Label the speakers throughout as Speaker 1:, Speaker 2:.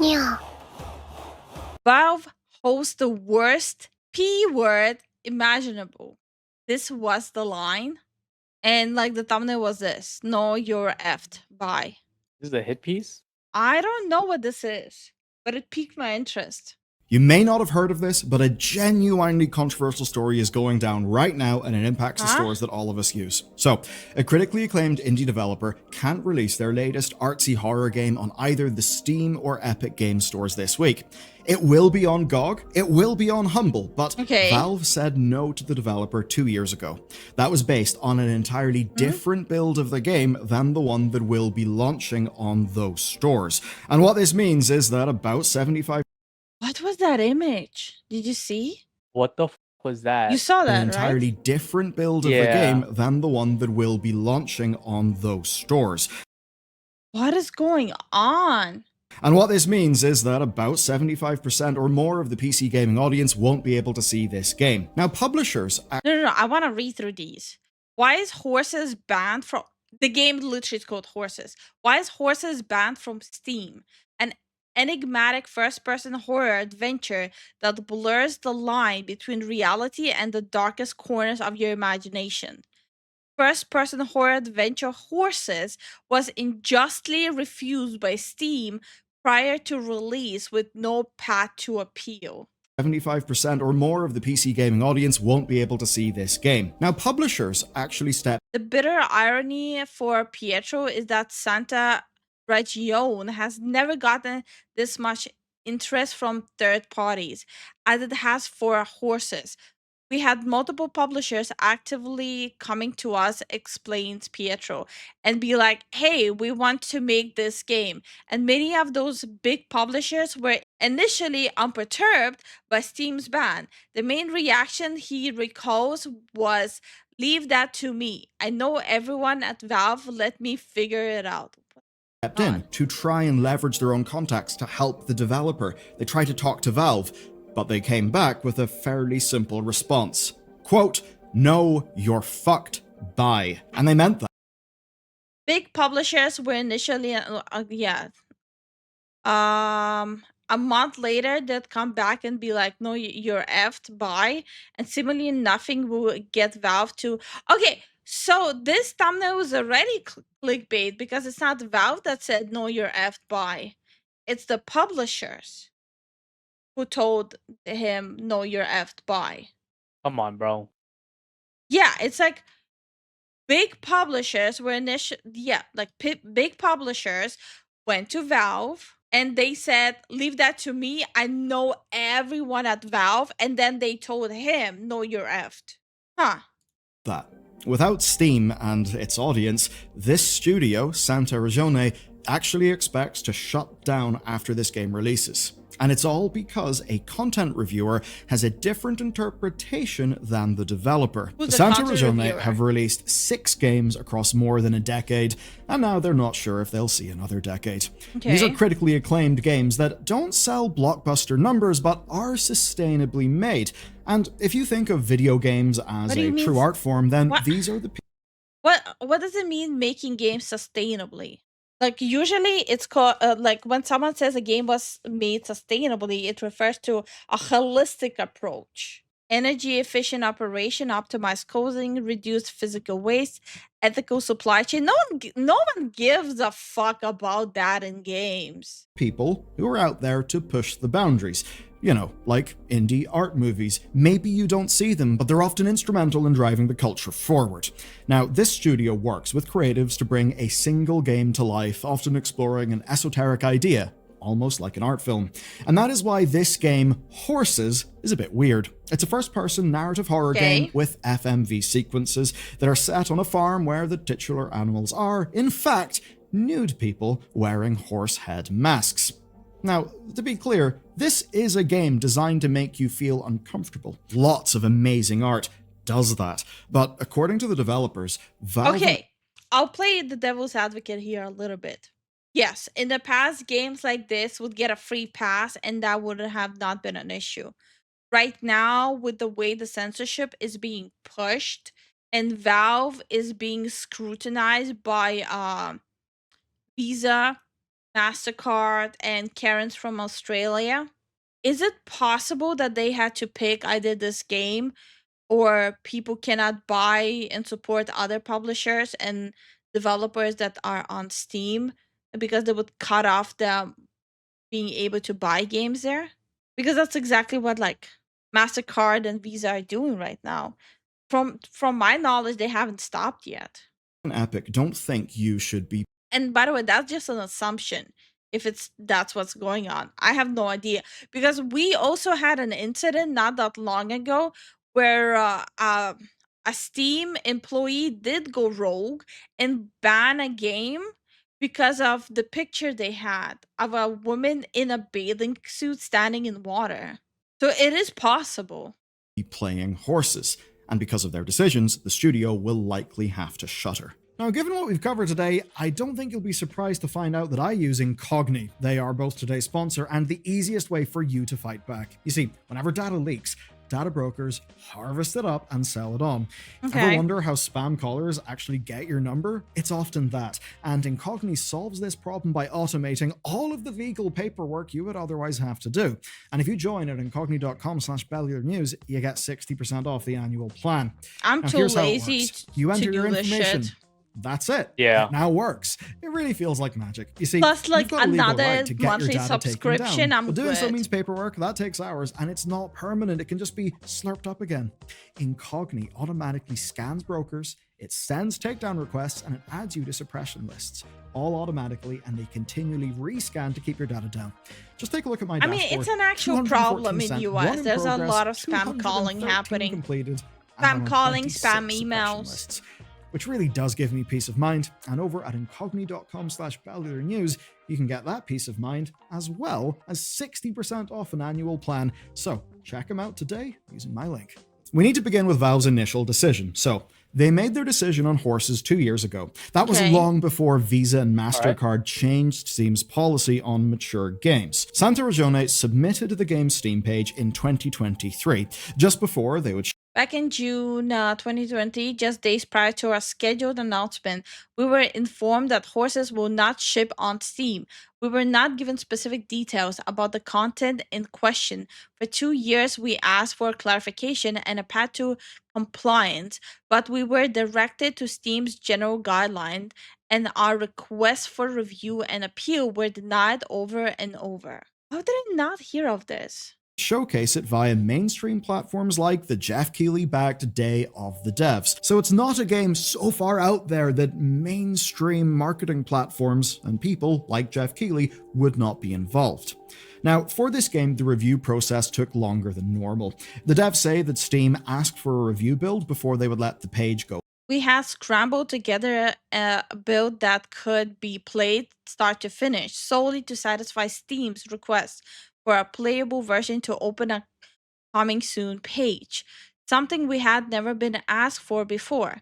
Speaker 1: Yeah.
Speaker 2: Valve hosts the worst P word imaginable. This was the line. And like the thumbnail was this. No, you're effed. Bye.
Speaker 3: This is a hit piece?
Speaker 2: I don't know what this is, but it piqued my interest.
Speaker 4: You may not have heard of this, but a genuinely controversial story is going down right now and it impacts the stores that all of us use. So, a critically acclaimed indie developer can't release their latest artsy horror game on either the Steam or Epic Game stores this week. It will be on GOG, it will be on Humble, but Valve said no to the developer 2 years ago. That was based on an entirely different build of the game than the one that will be launching on those stores. And what this means is that about 75
Speaker 2: What was that image? Did you see?
Speaker 3: What the was that?
Speaker 2: You saw that,
Speaker 4: an entirely
Speaker 2: right?
Speaker 4: different build of the game than the one that will be launching on those stores.
Speaker 2: What is going on?
Speaker 4: And what this means is that about 75% or more of the PC gaming audience won't be able to see this game. Now, publishers...
Speaker 2: No, I want to read through these. Why is horses banned from... The game literally is called Horses. Why is Horses banned from Steam? An enigmatic first-person horror adventure that blurs the line between reality and the darkest corners of your imagination. First-person horror adventure Horses was unjustly refused by Steam prior to release with no path to appeal.
Speaker 4: 75% or more of the PC gaming audience won't be able to see this game. Now, publishers actually step...
Speaker 2: The bitter irony for Pietro is that Santa Regione has never gotten this much interest from third parties as it has for Horses. We had multiple publishers actively coming to us, explains Pietro, and be like, hey, we want to make this game. And many of those big publishers were initially unperturbed by Steam's ban. The main reaction he recalls was, leave that to me. I know everyone at Valve, let me figure it out.
Speaker 4: Stepped in to try and leverage their own contacts to help the developer. They tried to talk to Valve, but they came back with a fairly simple response. Quote, no, you're fucked, bye. And they meant that.
Speaker 2: Big publishers were initially, a month later, they'd come back and be like, no, you're effed, bye. And similarly, nothing will get Valve to... Okay, so this thumbnail was already clickbait because it's not Valve that said, no, you're effed, bye. It's the publishers who told him, no, you're effed, bye.
Speaker 3: Come on, bro.
Speaker 2: Yeah, it's like big publishers were big publishers went to Valve and they said, leave that to me. I know everyone at Valve. And then they told him, no, you're effed. Huh.
Speaker 4: That. Without Steam and its audience, this studio, Santa Regione, actually expects to shut down after this game releases. And it's all because a content reviewer has a different interpretation than the developer. Santa Regione have released 6 games across more than a decade, and now they're not sure if they'll see another decade. These are critically acclaimed games that don't sell blockbuster numbers, but are sustainably made. And if you think of video games as a true art form, then these are the...
Speaker 2: What does it mean making games sustainably? Like, usually it's called, like, when someone says a game was made sustainably, it refers to a holistic approach. Energy efficient operation, optimized coding, reduced physical waste, ethical supply chain. No one gives a fuck about that in games.
Speaker 4: People who are out there to push the boundaries. You know, like indie art movies. Maybe you don't see them, but they're often instrumental in driving the culture forward. Now, this studio works with creatives to bring a single game to life, often exploring an esoteric idea, almost like an art film. And that is why this game, Horses, is a bit weird. It's a first-person narrative horror game with FMV sequences that are set on a farm where the titular animals are, in fact, nude people wearing horse head masks. Now, to be clear, this is a game designed to make you feel uncomfortable. Lots of amazing art does that. But according to the developers, Valve...
Speaker 2: Okay, I'll play the devil's advocate here a little bit. Yes, in the past, games like this would get a free pass and that would have not been an issue. Right now, with the way the censorship is being pushed and Valve is being scrutinized by Visa MasterCard, and Karen's from Australia. Is it possible that they had to pick either this game or people cannot buy and support other publishers and developers that are on Steam because they would cut off them being able to buy games there? Because that's exactly what like MasterCard and Visa are doing right now. From my knowledge, they haven't stopped yet.
Speaker 4: Epic don't think you should be
Speaker 2: And by the way, that's just an assumption. If it's that's what's going on, I have no idea because we also had an incident not that long ago where a Steam employee did go rogue and ban a game because of the picture they had of a woman in a bathing suit standing in water. So it is possible.
Speaker 4: playing horses, and because of their decisions, the studio will likely have to shutter. Now, given what we've covered today, I don't think you'll be surprised to find out that I use Incogni. They are both today's sponsor and the easiest way for you to fight back. You see, whenever data leaks, data brokers harvest it up and sell it on.
Speaker 2: Okay.
Speaker 4: Ever wonder how spam callers actually get your number? It's often that, and Incogni solves this problem by automating all of the legal paperwork you would otherwise have to do. And if you join at incogni.com/BellularNews, you get 60% off the annual plan.
Speaker 2: I'm
Speaker 4: Now,
Speaker 2: too
Speaker 4: here's how it
Speaker 2: lazy
Speaker 4: works. You enter
Speaker 2: to
Speaker 4: your
Speaker 2: do this
Speaker 4: information.
Speaker 2: shit.
Speaker 4: That's it.
Speaker 3: Yeah.
Speaker 4: It now works. It really feels like magic. You see,
Speaker 2: Plus, like,
Speaker 4: you've got a legal
Speaker 2: another
Speaker 4: right to get your
Speaker 2: monthly
Speaker 4: data taken
Speaker 2: subscription,
Speaker 4: down,
Speaker 2: I'm
Speaker 4: but doing so
Speaker 2: good.
Speaker 4: means paperwork. That takes hours, and it's not permanent. It can just be slurped up again. Incogni automatically scans brokers, it sends takedown requests, and it adds you to suppression lists, all automatically, and they continually rescan to keep your data down. Just take a look at my
Speaker 2: I
Speaker 4: dashboard.
Speaker 2: mean, it's an actual
Speaker 4: 214
Speaker 2: problem in
Speaker 4: sent,
Speaker 2: US.
Speaker 4: one in
Speaker 2: There's a
Speaker 4: progress,
Speaker 2: lot of spam calling
Speaker 4: 213
Speaker 2: happening.
Speaker 4: completed, and
Speaker 2: Spam
Speaker 4: I'm on
Speaker 2: calling,
Speaker 4: 26
Speaker 2: spam
Speaker 4: suppression
Speaker 2: emails.
Speaker 4: lists, which really does give me peace of mind. And over at incogni.com/BellularNews, you can get that peace of mind as well as 60% off an annual plan. So check them out today using my link. We need to begin with Valve's initial decision. So they made their decision on horses 2 years ago. That was
Speaker 2: Okay.
Speaker 4: long before Visa and MasterCard changed Steam's policy on mature games. Santa Ragione submitted the game's Steam page in 2023, just before they would
Speaker 2: Back in June 2020, just days prior to our scheduled announcement, we were informed that horses will not ship on Steam. We were not given specific details about the content in question. For 2 years, we asked for clarification and a path to compliance, but we were directed to Steam's general guideline, and our requests for review and appeal were denied over and over. How did I not hear of this?
Speaker 4: showcase it via mainstream platforms like the Jeff Keighley-backed Day of the Devs. So it's not a game so far out there that mainstream marketing platforms and people like Jeff Keighley would not be involved. Now, for this game, the review process took longer than normal. The devs say that Steam asked for a review build before they would let the page go
Speaker 2: We had scrambled together a build that could be played start to finish solely to satisfy Steam's request for a playable version to open a coming soon page, something we had never been asked for before.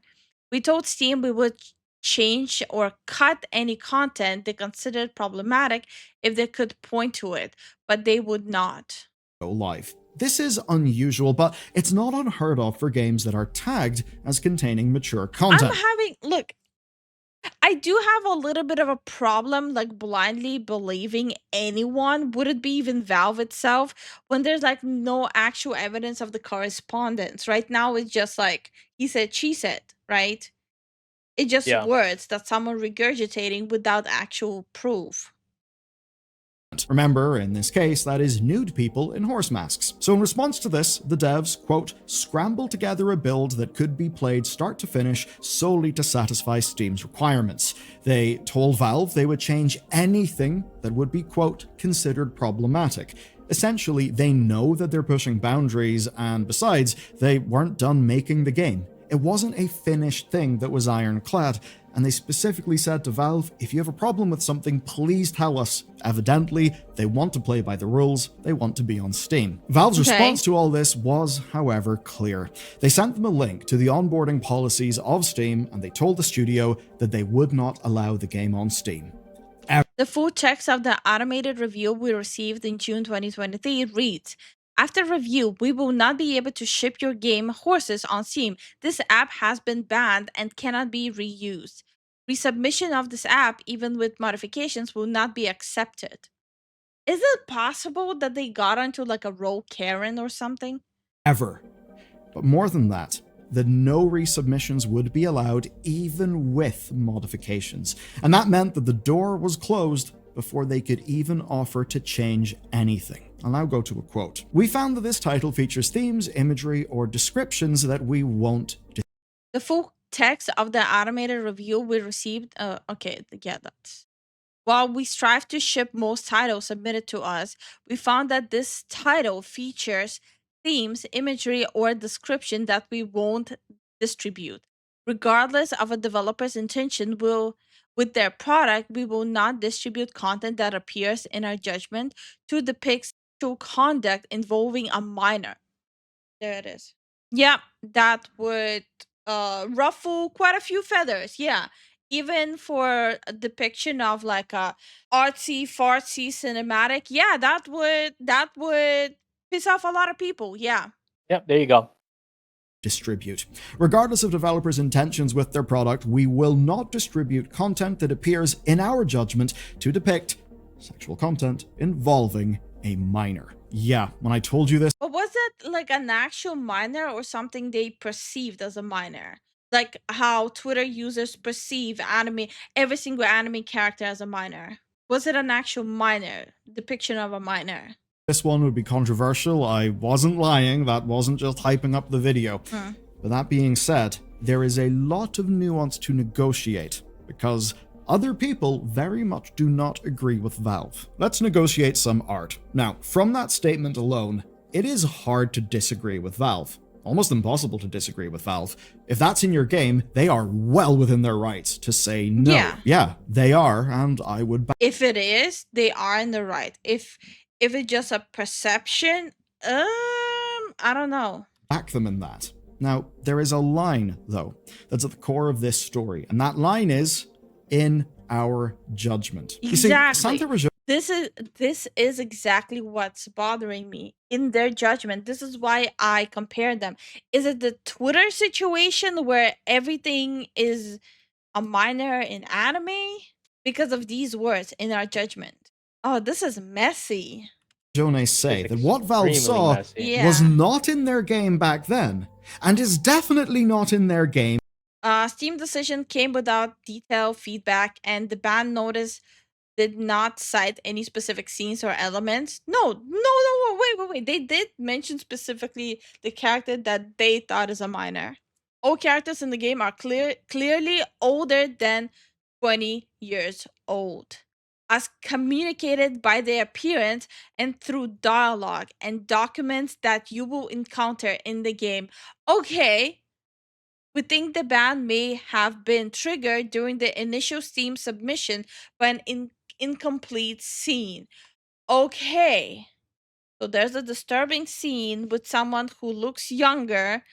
Speaker 2: We told Steam we would change or cut any content they considered problematic if they could point to it, but they would not.
Speaker 4: live. This is unusual, but it's not unheard of for games that are tagged as containing mature content.
Speaker 2: Look, I do have a little bit of a problem like blindly believing anyone. Would it be even Valve itself when there's like no actual evidence of the correspondence? Right now, it's just like he said, she said, right? It's just
Speaker 3: Yeah.
Speaker 2: words that someone regurgitating without actual proof.
Speaker 4: Remember, in this case, that is nude people in horse masks. So in response to this, the devs, quote, scrambled together a build that could be played start to finish solely to satisfy Steam's requirements. They told Valve they would change anything that would be, quote, considered problematic. Essentially, they know that they're pushing boundaries, and besides, they weren't done making the game. It wasn't a finished thing that was ironclad, and they specifically said to Valve, if you have a problem with something, please tell us. Evidently, they want to play by the rules, they want to be on Steam. Valve's response to all this was, however, clear. They sent them a link to the onboarding policies of Steam, and they told the studio that they would not allow the game on Steam.
Speaker 2: The full text of the automated review we received in June 2023 reads, after review, we will not be able to ship your game Horses on Steam. This app has been banned and cannot be reused. Resubmission of this app, even with modifications, will not be accepted. Is it possible that they got onto like a roll Karen or something?
Speaker 4: Ever. But more than that, the no resubmissions would be allowed even with modifications. And that meant that the door was closed before they could even offer to change anything. I'll now go to a quote. "We found that this title features themes, imagery, or descriptions that we won't."
Speaker 2: The full text of the automated review we received. Okay, yeah, that's. While we strive to ship most titles submitted to us, we found that this title features themes, imagery, or description that we won't distribute. Regardless of a developer's intention with their product, we will not distribute content that appears in our judgment to depict sexual conduct involving a minor. There it is. Yeah, that would ruffle quite a few feathers. Yeah. Even for a depiction of like a artsy fartsy cinematic, yeah, that would piss off a lot of people. Yeah.
Speaker 3: Yep, there you go.
Speaker 4: Distribute. Regardless of developers' intentions with their product, we will not distribute content that appears, in our judgment, to depict sexual content involving a minor. Yeah, when I told you this,
Speaker 2: But was it like an actual minor or something they perceived as a minor? Like how Twitter users perceive every single anime character as a minor. Was it an actual minor depiction of a minor?
Speaker 4: this one would be controversial. I wasn't lying, that wasn't just hyping up the video. But that being said, there is a lot of nuance to negotiate, because other people very much do not agree with Valve. Let's negotiate some art. Now, from that statement alone, it is hard to disagree with Valve. Almost impossible to disagree with Valve. If that's in your game, they are well within their rights to say no.
Speaker 2: Yeah.
Speaker 4: Yeah, they are, and I would
Speaker 2: If it is, they are in the right. If it's just a perception, I don't know.
Speaker 4: back them in that. Now, there is a line, though, that's at the core of this story, and that line is, "in our judgment." You see,
Speaker 2: Exactly.
Speaker 4: Santa Rosa
Speaker 2: This is exactly what's bothering me in their judgment. This is why I compare them. Is it the Twitter situation where everything is a minor in anime because of these words in our judgment? Oh, this is messy.
Speaker 4: Jones say
Speaker 3: It's
Speaker 4: that what Valve
Speaker 3: extremely
Speaker 4: saw
Speaker 3: messy.
Speaker 2: Yeah.
Speaker 4: was not in their game back then, and is definitely not in their game
Speaker 2: Steam decision came without detailed feedback, and the ban notice did not cite any specific scenes or elements. No, wait. They did mention specifically the character that they thought is a minor. All characters in the game are clearly older than 20 years old, as communicated by their appearance and through dialogue and documents that you will encounter in the game. Okay, we think the ban may have been triggered during the initial Steam submission by an incomplete scene. Okay. So there's a disturbing scene with someone who looks younger,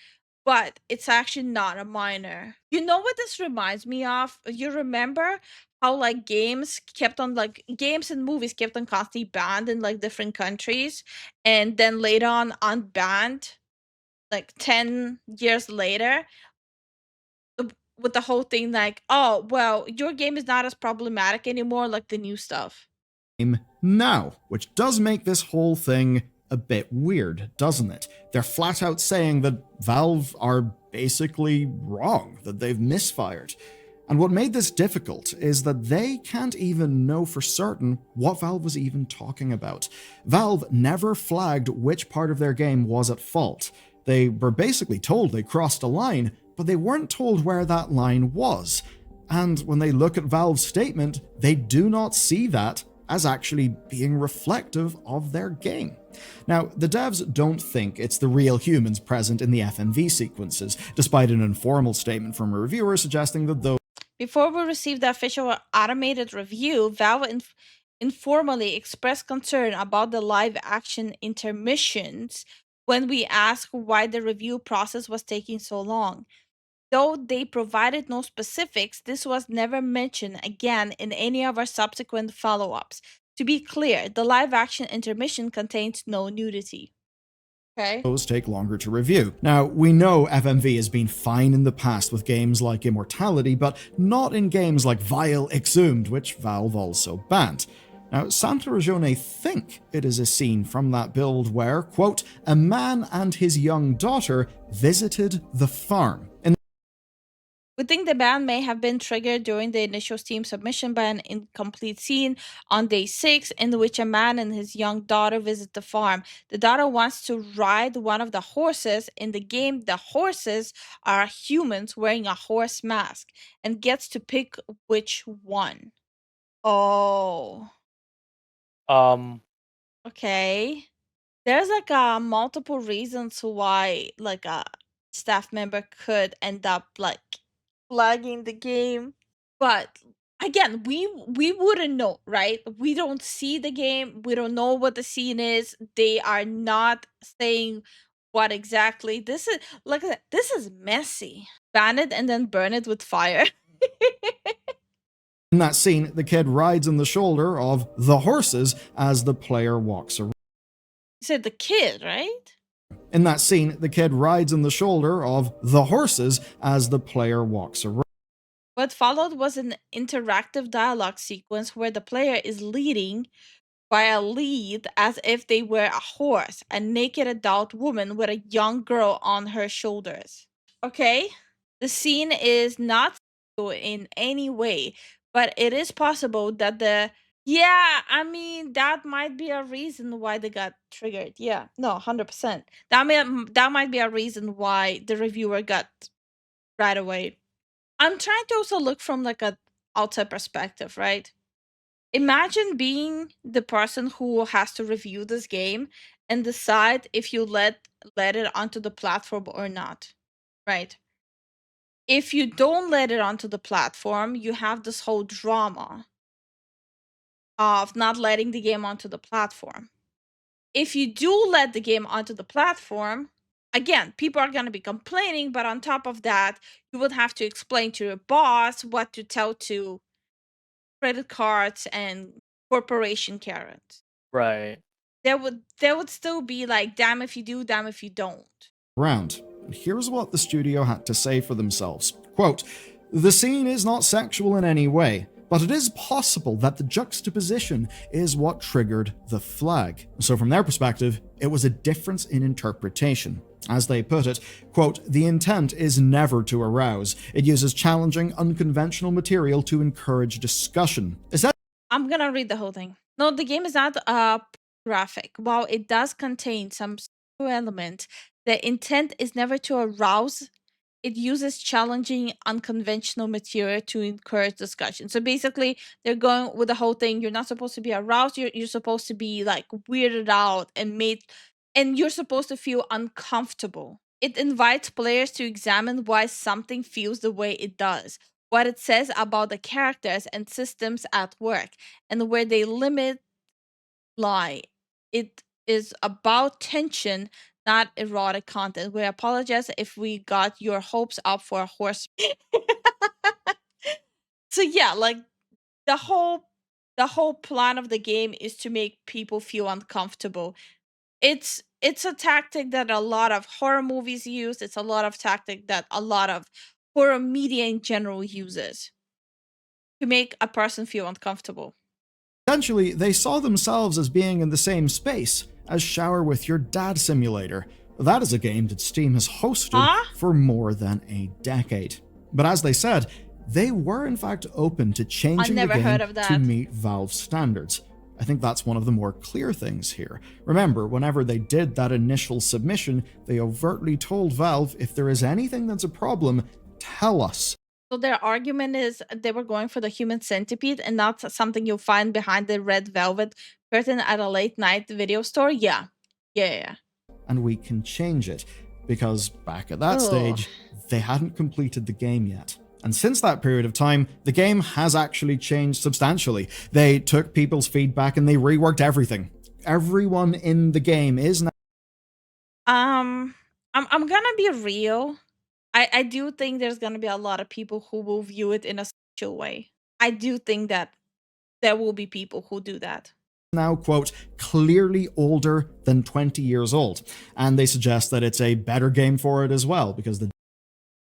Speaker 2: but it's actually not a minor. You know what this reminds me of? You remember how like games and movies kept on constantly banned in like different countries, and then later on unbanned like 10 years later, with the whole thing like, oh well, your game is not as problematic anymore like the new stuff.
Speaker 4: now, which does make this whole thing a bit weird, doesn't it? They're flat out saying that Valve are basically wrong, that they've misfired. And what made this difficult is that they can't even know for certain what Valve was even talking about. Valve never flagged which part of their game was at fault. They were basically told they crossed a line, but they weren't told where that line was. And when they look at Valve's statement, they do not see that as actually being reflective of their game. Now, the devs don't think it's the real humans present in the FMV sequences, despite an informal statement from a reviewer suggesting that those
Speaker 2: Before we received the official automated review, Valve informally expressed concern about the live action intermissions when we asked why the review process was taking so long. Though they provided no specifics, this was never mentioned again in any of our subsequent follow ups. To be clear, the live action intermission contains no nudity. Okay.
Speaker 4: Those take longer to review. Now, we know FMV has been fine in the past with games like Immortality, but not in games like Vile Exhumed, which Valve also banned. Now, Santa Ragione think it is a scene from that build where, quote, a man and his young daughter visited the farm.
Speaker 2: We think the ban may have been triggered during the initial Steam submission by an incomplete scene on day 6 in which a man and his young daughter visit the farm. The daughter wants to ride one of the horses. In the game, the horses are humans wearing a horse mask and gets to pick which one. Oh,
Speaker 3: Um,
Speaker 2: okay. There's like multiple reasons why like a staff member could end up like flagging the game. But again, we wouldn't know, right? We don't see the game. We don't know what the scene is. They are not saying what exactly. This is like this is messy. Ban it and then burn it with fire.
Speaker 4: In that scene, the kid rides on the shoulder of the horses as the player walks around.
Speaker 2: You said the kid, right?
Speaker 4: In that scene, the kid rides on the shoulder of the horses as the player walks around.
Speaker 2: What followed was an interactive dialogue sequence where the player is leading by a lead as if they were a horse, a naked adult woman with a young girl on her shoulders. Okay? The scene is not in any way, but it is possible that yeah, I mean that might be a reason why they got triggered. Yeah, no, 100%. That might be a reason why the reviewer got right away. I'm trying to also look from like a outside perspective, right? Imagine being the person who has to review this game and decide if you let it onto the platform or not, right? If you don't let it onto the platform, you have this whole drama of not letting the game onto the platform. If you do let the game onto the platform, again, people are going to be complaining, but on top of that, you would have to explain to your boss what to tell to credit cards and corporation Karens.
Speaker 3: right.
Speaker 2: There would still be like, damn if you do, damn if you don't.
Speaker 4: And here's what the studio had to say for themselves. Quote, the scene is not sexual in any way, but it is possible that the juxtaposition is what triggered the flag. So from their perspective, it was a difference in interpretation. As they put it, quote, the intent is never to arouse. It uses challenging, unconventional material to encourage discussion.
Speaker 2: I'm gonna read the whole thing. No, the game is not graphic. While it does contain some sexual element, the intent is never to arouse. It uses challenging, unconventional material to encourage discussion. So basically, they're going with the whole thing. You're not supposed to be aroused. You're supposed to be like weirded out and you're supposed to feel uncomfortable. It invites players to examine why something feels the way it does, what it says about the characters and systems at work, and where they limit lie. It is about tension, not erotic content. We apologize if we got your hopes up for a horse. So yeah, like the whole plan of the game is to make people feel uncomfortable. It's a tactic that a lot of horror movies use. It's a lot of tactic that a lot of horror media in general uses to make a person feel uncomfortable.
Speaker 4: Essentially, they saw themselves as being in the same space as Shower with Your Dad Simulator. That is a game that Steam has hosted for more than a decade. But as they said, they were in fact open to changing the game to meet Valve's standards. I think that's one of the more clear things here. Remember, whenever they did that initial submission, they overtly told Valve, if there is anything that's a problem, tell us.
Speaker 2: So their argument is they were going for the human centipede and not something you'll find behind the red velvet curtain at a late night video store? Yeah.
Speaker 4: And we can change it, because back at that stage, they hadn't completed the game yet. And since that period of time, the game has actually changed substantially. They took people's feedback and they reworked everything. Everyone in the game is now...
Speaker 2: I'm gonna be real. I do think there's gonna be a lot of people who will view it in a sexual way. I do think that there will be people who do that.
Speaker 4: now, quote, clearly older than 20 years old. And they suggest that it's a better game for it as well, because the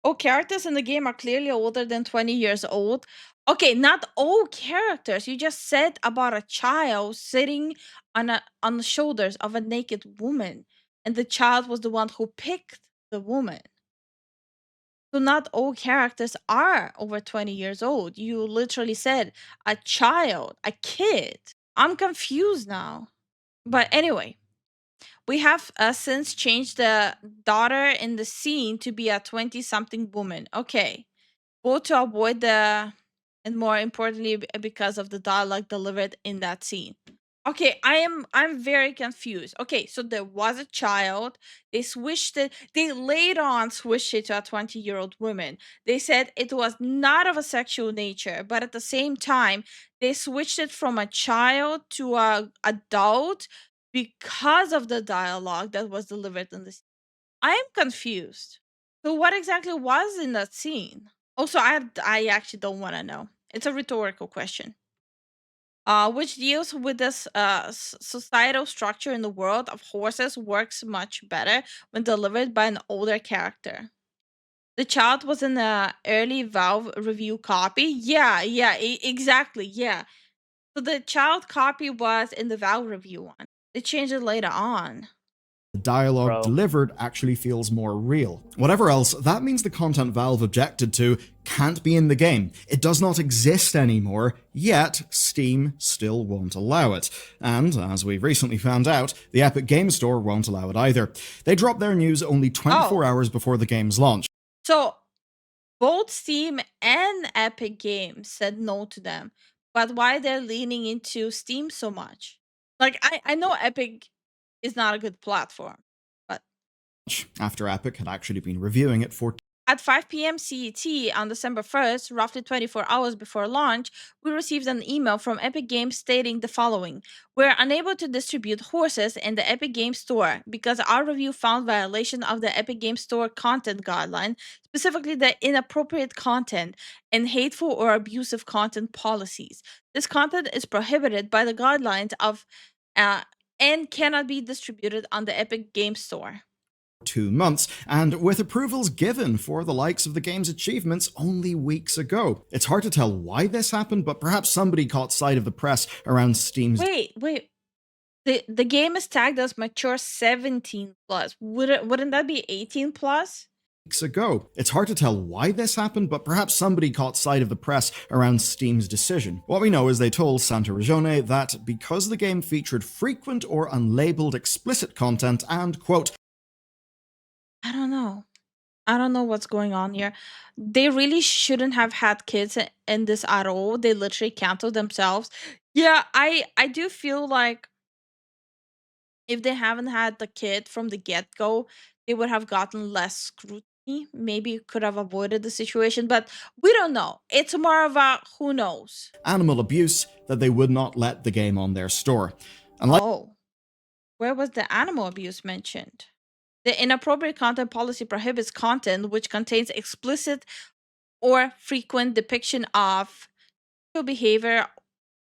Speaker 2: Oh, characters in the game are clearly older than 20 years old. Okay, not all characters. You just said about a child sitting on the shoulders of a naked woman, and the child was the one who picked the woman. So not all characters are over 20 years old. You literally said a child, a kid. I'm confused now. But anyway, we have since changed the daughter in the scene to be a 20-something woman. Okay. Both to avoid the, and more importantly, because of the dialogue delivered in that scene. Okay, I'm very confused. Okay, so there was a child. They switched it. They later on switched it to a 20-year-old woman. They said it was not of a sexual nature, but at the same time, they switched it from a child to a adult because of the dialogue that was delivered in this. I am confused. So what exactly was in that scene? Also, I actually don't want to know. It's a rhetorical question. Which deals with this societal structure in the world of horses works much better when delivered by an older character. The child was in the early Valve review copy. Yeah, exactly. Yeah. So the child copy was in the Valve review one. They changed it later on.
Speaker 4: dialogue
Speaker 3: Bro.
Speaker 4: delivered actually feels more real. Whatever else, that means the content Valve objected to can't be in the game. It does not exist anymore, yet Steam still won't allow it. And, as we've recently found out, the Epic Games Store won't allow it either. They dropped their news only 24 hours before the game's launch.
Speaker 2: So both Steam and Epic Games said no to them. But why they're leaning into Steam so much? Like I know Epic is not a good platform, but
Speaker 4: After Epic had actually been reviewing it for
Speaker 2: at 5 p.m. CET on December 1st, roughly 24 hours before launch, we received an email from Epic Games stating the following: we're unable to distribute horses in the Epic Games Store because our review found violation of the Epic Games Store content guideline, specifically the inappropriate content and hateful or abusive content policies. This content is prohibited by the guidelines of and cannot be distributed on the Epic Games Store.
Speaker 4: 2 months, and with approvals given for the likes of the game's achievements only weeks ago. It's hard to tell why this happened, but perhaps somebody caught sight of the press around Steam's
Speaker 2: Wait. The game is tagged as mature 17 plus. Wouldn't that be 18 plus?
Speaker 4: weeks ago. It's hard to tell why this happened, but perhaps somebody caught sight of the press around Steam's decision. What we know is they told Santa Ragione that because the game featured frequent or unlabeled explicit content and, quote,
Speaker 2: I don't know. I don't know what's going on here. They really shouldn't have had kids in this at all. They literally canceled themselves. Yeah, I do feel like if they haven't had the kid from the get-go, they would have gotten less scrutiny. Maybe could have avoided the situation, but we don't know. It's more of a who knows.
Speaker 4: animal abuse that they would not let the game on their store. And like
Speaker 2: Oh, where was the animal abuse mentioned? The inappropriate content policy prohibits content which contains explicit or frequent depiction of sexual behavior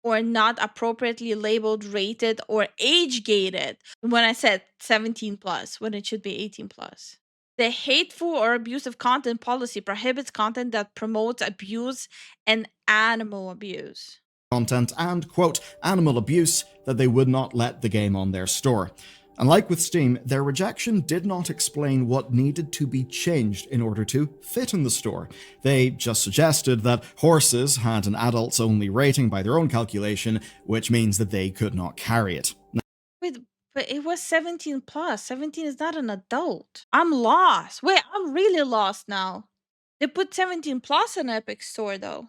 Speaker 2: or not appropriately labeled, rated, or age gated. When I said 17 plus, when it should be 18 plus. The hateful or abusive content policy prohibits content that promotes abuse and animal abuse.
Speaker 4: content and, quote, animal abuse that they would not let the game on their store. And like with Steam, their rejection did not explain what needed to be changed in order to fit in the store. They just suggested that horses had an adults only rating by their own calculation, which means that they could not carry it.
Speaker 2: Wait, but it was 17 plus. 17 is not an adult. I'm lost. Wait, I'm really lost now. They put 17 plus in Epic Store though.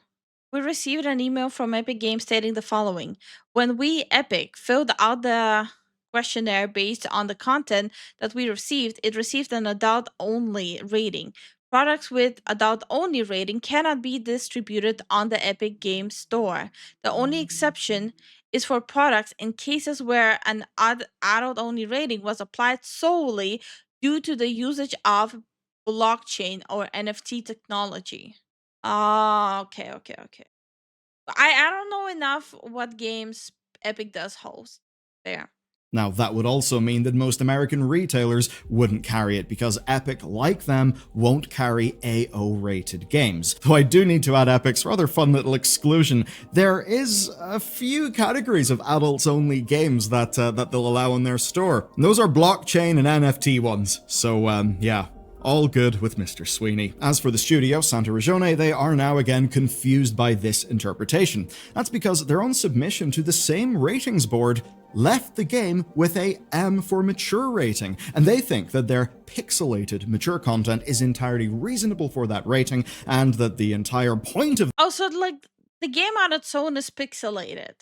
Speaker 2: We received an email from Epic Games stating the following: when we, Epic, filled out the questionnaire based on the content that we received, it received an adult only rating. Products with adult only rating cannot be distributed on the Epic Games Store. The only exception is for products in cases where an adult only rating was applied solely due to the usage of blockchain or NFT technology. Ah, okay. I don't know enough what games Epic does host. there.
Speaker 4: Now, that would also mean that most American retailers wouldn't carry it because Epic, like them, won't carry AO-rated games. Though I do need to add Epic's rather fun little exclusion. There is a few categories of adults-only games that they'll allow in their store. And those are blockchain and NFT ones. So, yeah. All good with Mr. Sweeney. As for the studio, Santa Ragione, they are now again confused by this interpretation. That's because their own submission to the same ratings board left the game with a M for mature rating, and they think that their pixelated mature content is entirely reasonable for that rating, and that the entire point of
Speaker 2: Also, like, the game on its own is pixelated.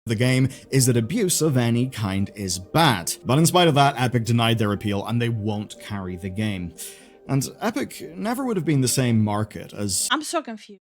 Speaker 4: the game is that abuse of any kind is bad. But in spite of that, Epic denied their appeal and they won't carry the game. And Epic never would have been the same market as
Speaker 2: I'm so confused.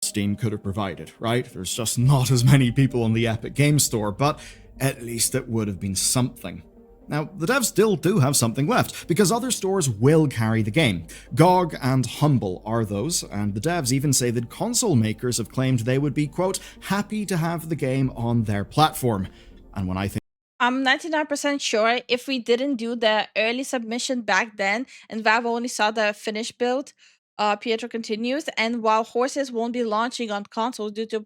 Speaker 4: Steam could have provided, right? There's just not as many people on the Epic Game Store, but at least it would have been something. Now, the devs still do have something left, because other stores will carry the game. GOG and Humble are those, and the devs even say that console makers have claimed they would be, quote, happy to have the game on their platform. And when I think
Speaker 2: I'm 99% sure if we didn't do the early submission back then and Valve only saw the finished build, Pietro continues, and while horses won't be launching on consoles due to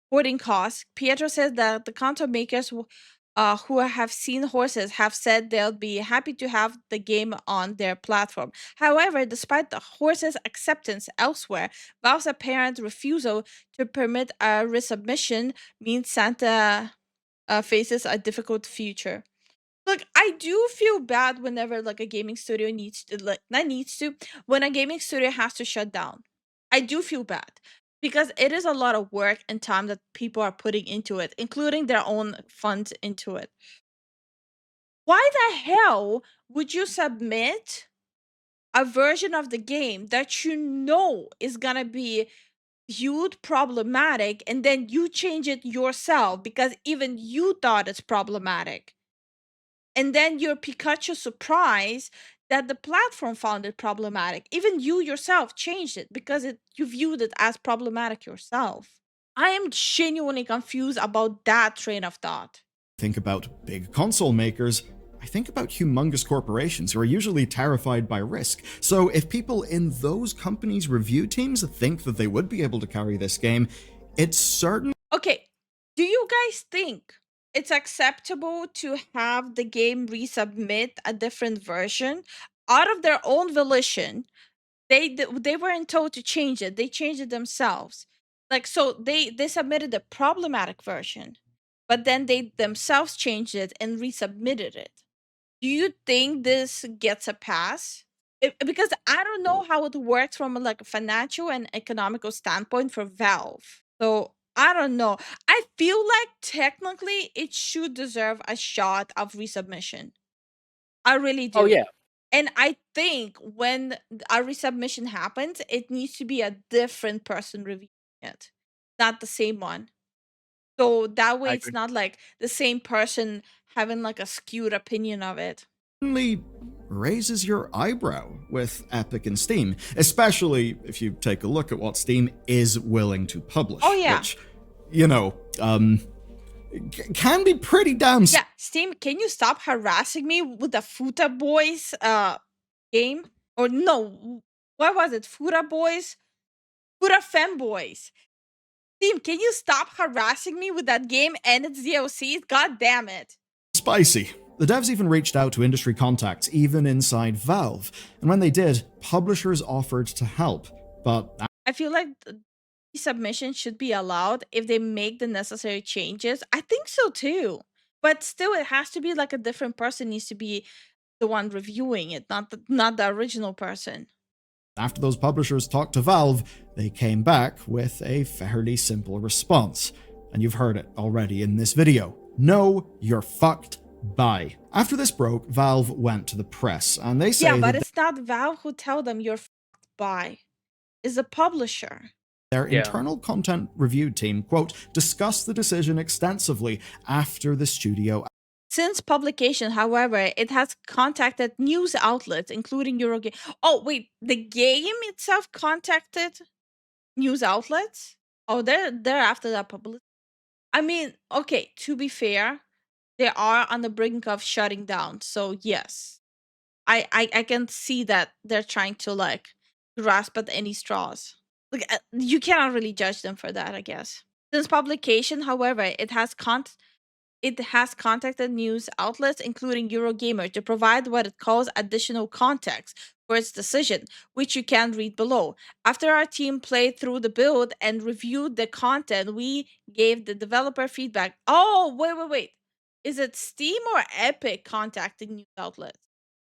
Speaker 2: porting costs, Pietro says that the console makers who have seen horses have said they'll be happy to have the game on their platform. However, despite the horses' acceptance elsewhere, Valve's apparent refusal to permit a resubmission means Santa faces a difficult future. Look, I do feel bad whenever like a gaming studio needs to when a gaming studio has to shut down. I do feel bad because it is a lot of work and time that people are putting into it, including their own funds into it. Why the hell would you submit a version of the game that you know is gonna be viewed problematic and then you change it yourself because even you thought it's problematic? And then you're Pikachu surprised that the platform found it problematic. Even you yourself changed it because you viewed it as problematic yourself. I am genuinely confused about that train of thought.
Speaker 4: about big console makers, I think about humongous corporations who are usually terrified by risk. So if people in those companies' review teams think that they would be able to carry this game, it's certain.
Speaker 2: Okay, do you guys think it's acceptable to have the game resubmit a different version out of their own volition? They weren't told to change it. They changed it themselves. Like, so they submitted the problematic version, but then they themselves changed it and resubmitted it. Do you think this gets a pass? Because I don't know how it works from like a financial and economical standpoint for Valve. So I don't know. I feel like technically it should deserve a shot of resubmission. I really do.
Speaker 3: Oh yeah,
Speaker 2: And I think when a resubmission happens, it needs to be a different person reviewing it, not the same one. So that way
Speaker 3: I
Speaker 2: it's
Speaker 3: agree.
Speaker 2: not like the same person having like a skewed opinion of it.
Speaker 4: certainly raises your eyebrow with Epic and Steam, especially if you take a look at what Steam is willing to publish.
Speaker 2: Oh, yeah.
Speaker 4: Which, you know, can be pretty damn.
Speaker 2: Yeah, Steam, can you stop harassing me with the Futa Boys game? Or no, what was it? Futa Boys? Futa Femboys. Steam, can you stop harassing me with that game and its DLCs? God damn it.
Speaker 4: Spicy. The devs even reached out to industry contacts, even inside Valve, and when they did, publishers offered to help, but
Speaker 2: I feel like the submission should be allowed if they make the necessary changes. I think so too. But still, it has to be like a different person needs to be the one reviewing it, not the original person.
Speaker 4: after those publishers talked to Valve, they came back with a fairly simple response. And you've heard it already in this video. No, you're fucked. Bye. After this broke, Valve went to the press, and they say
Speaker 2: Yeah, but
Speaker 4: that
Speaker 2: it's not Valve who tell them you're fucked by. It's the publisher.
Speaker 4: their
Speaker 3: Yeah.
Speaker 4: internal content review team, quote, discussed the decision extensively after the studio.
Speaker 2: Since publication, however, it has contacted news outlets, including Eurogame. Oh, wait, the game itself contacted news outlets? Oh, they're after that publicity. I mean, okay, to be fair, they are on the brink of shutting down. So yes, I can see that they're trying to like grasp at any straws. Like you cannot really judge them for that, I guess. Since publication, however, it has contacted news outlets, including Eurogamer, to provide what it calls additional context for its decision, which you can read below. After our team played through the build and reviewed the content, we gave the developer feedback. Oh, wait. Is it Steam or Epic contacting news outlets?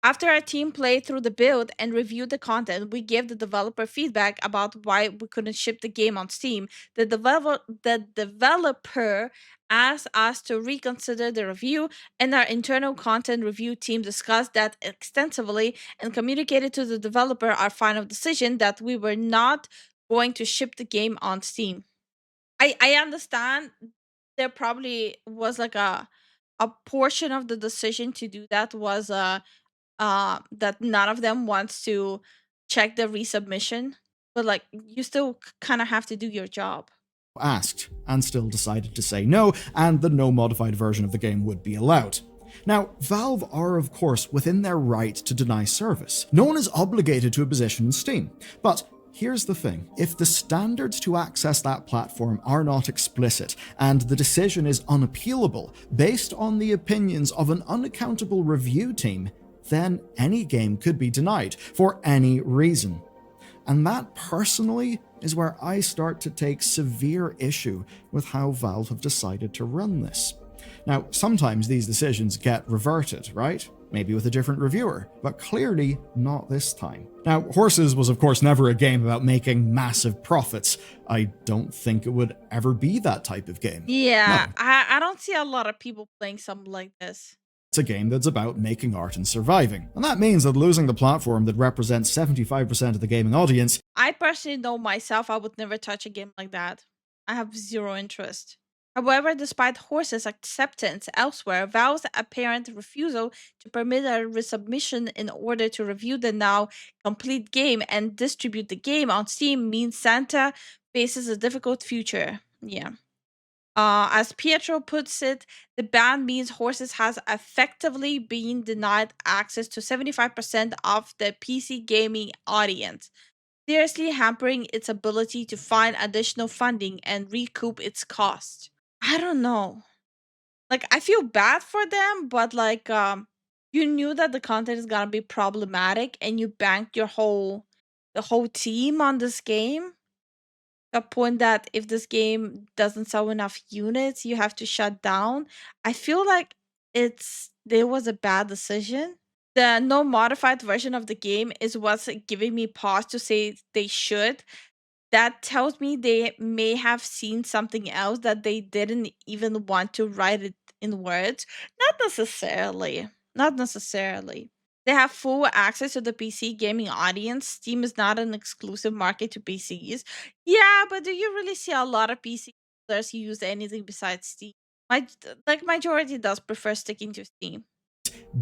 Speaker 2: After our team played through the build and reviewed the content, we gave the developer feedback about why we couldn't ship the game on Steam. The developer asked us to reconsider the review, and our internal content review team discussed that extensively and communicated to the developer our final decision that we were not going to ship the game on Steam. I understand there probably was like a portion of the decision to do that was that none of them wants to check the resubmission, but like you still kind of have to do your job.
Speaker 4: Asked, and still decided to say no, and the no modified version of the game would be allowed. Now, Valve are of course within their right to deny service. No one is obligated to a position in Steam, but here's the thing, if the standards to access that platform are not explicit, and the decision is unappealable based on the opinions of an unaccountable review team, then any game could be denied for any reason. And that personally is where I start to take severe issue with how Valve have decided to run this. Now, sometimes these decisions get reverted, right? Maybe with a different reviewer, but clearly not this time. Now, Horses was of course never a game about making massive profits. I don't think it would ever be that type of game.
Speaker 2: Yeah,
Speaker 4: No.
Speaker 2: I don't see a lot of people playing something like this.
Speaker 4: It's a game that's about making art and surviving. And that means that losing the platform that represents 75% of the gaming audience.
Speaker 2: I personally know myself, I would never touch a game like that. I have zero interest. However, despite Horse's acceptance elsewhere, Valve's apparent refusal to permit a resubmission in order to review the now complete game and distribute the game on Steam means Santa faces a difficult future. Yeah. As Pietro puts it, the ban means Horses has effectively been denied access to 75% of the PC gaming audience, seriously hampering its ability to find additional funding and recoup its cost. I don't know. Like, I feel bad for them, but like, you knew that the content is gonna be problematic, and you banked the whole team on this game. The point that if this game doesn't sell enough units, you have to shut down. I feel like there was a bad decision. The no modified version of the game is what's giving me pause to say they should. That tells me they may have seen something else that they didn't even want to write it in words. Not necessarily. Not necessarily. They have full access to the PC gaming audience. Steam is not an exclusive market to PCs. Yeah, but do you really see a lot of PC users who use anything besides Steam? Majority does prefer sticking to Steam.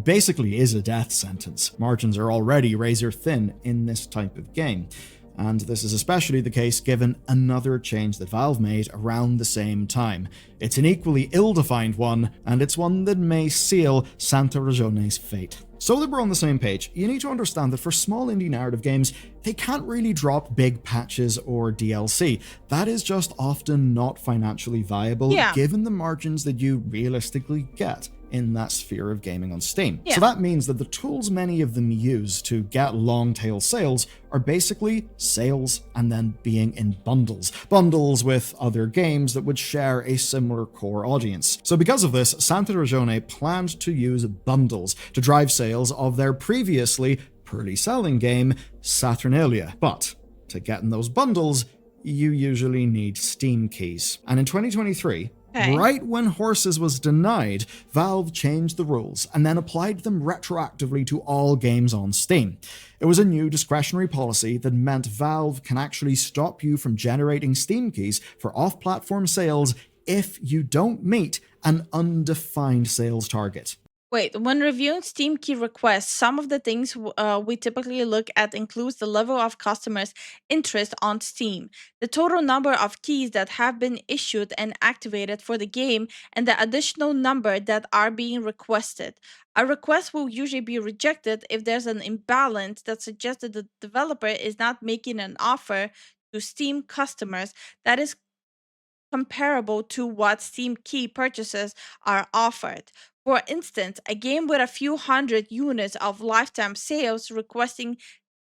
Speaker 4: Basically is a death sentence. Margins are already razor thin in this type of game. And this is especially the case given another change that Valve made around the same time. It's an equally ill-defined one, and it's one that may seal Santa Ragione's fate. So that we're on the same page, you need to understand that for small indie narrative games, they can't really drop big patches or DLC. That is just often not financially viable, given the margins that you realistically get in that sphere of gaming on Steam. So that means that the tools many of them use to get long tail sales are basically sales and then being in bundles. Bundles with other games that would share a similar core audience. So because of this, Santa Ragione planned to use bundles to drive sales of their previously poorly selling game, Saturnalia. But to get in those bundles, you usually need Steam keys. And in 2023, right when Horses was denied, Valve changed the rules and then applied them retroactively to all games on Steam. It was a new discretionary policy that meant Valve can actually stop you from generating Steam keys for off-platform sales if you don't meet an undefined sales target.
Speaker 2: Wait, when reviewing Steam key requests, some of the things we typically look at includes the level of customers' interest on Steam, the total number of keys that have been issued and activated for the game, and the additional number that are being requested. A request will usually be rejected if there's an imbalance that suggests that the developer is not making an offer to Steam customers that is comparable to what Steam key purchases are offered. For instance, a game with a few hundred units of lifetime sales requesting